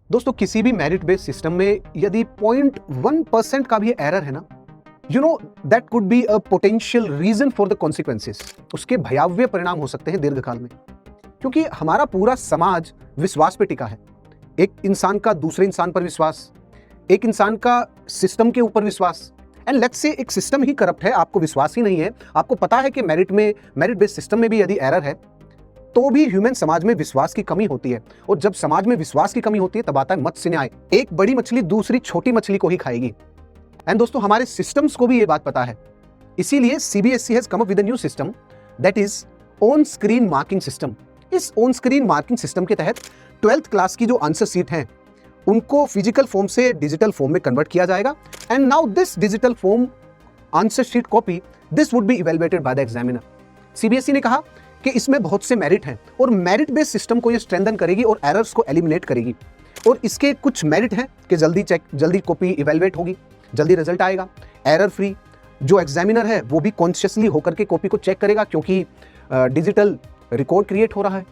दोस्तों किसी भी मेरिट बेस्ड सिस्टम में यदि 0.1% का भी एरर है ना, that could be a potential region for the consequences. उसके भयावह परिणाम हो सकते हैं दीर्घकाल में, क्योंकि हमारा पूरा समाज विश्वास पे टिका है। एक इंसान का दूसरे इंसान पर विश्वास, एक इंसान का सिस्टम के ऊपर विश्वास। एंड लेट्स से एक सिस्टम ही करप्ट है, आपको विश्वास ही नहीं है, आपको पता है कि मेरिट बेस्ड सिस्टम में भी यदि एरर है तो भी ह्यूमन समाज में विश्वास की कमी होती है। और जब समाज में विश्वास की कमी होती है तब आता है मत्स्य न्याय। एक बड़ी मछली दूसरी छोटी मछली को ही खाएगी। एंड दोस्तों हमारे सिस्टम्स को भी ये बात पता है, इसीलिए CBSE has come up with a new system that is on screen marking system. इस ऑन स्क्रीन मार्किंग सिस्टम के तहत 12th क्लास की जो आंसर शीट हैं उनको फिजिकल फॉर्म से डिजिटल फॉर्म में कन्वर्ट किया जाएगा। And now this digital form answer sheet copy this would be evaluated by the examiner. CBSE ने कहा कि इसमें बहुत से मेरिट हैं और मेरिट बेस्ड सिस्टम को ये स्ट्रेंथन करेगी और एरर्स को एलिमिनेट करेगी। और इसके कुछ मेरिट हैं कि जल्दी कॉपी इवैल्यूएट होगी, जल्दी रिजल्ट आएगा, एरर फ्री। जो एग्जामिनर है वो भी कॉन्शियसली होकर के कॉपी को चेक करेगा क्योंकि डिजिटल रिकॉर्ड क्रिएट हो रहा है।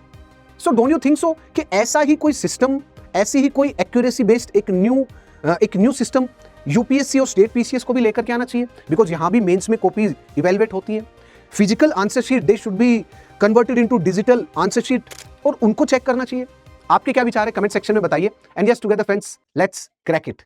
So don't you think so कि ऐसा ही कोई सिस्टम, ऐसी ही कोई एक्यूरेसी बेस्ड एक न्यू सिस्टम यूपीएससी और स्टेट पीसीएस को भी लेकर के आना चाहिए, बिकॉज यहाँ भी मेंस में कॉपी इवैल्यूएट होती है। Physical answer sheet they should be converted into digital answer sheet और उनको चेक करना चाहिए। आपके क्या विचार है कमेंट सेक्शन में बताइए। And yes together friends, let's crack it.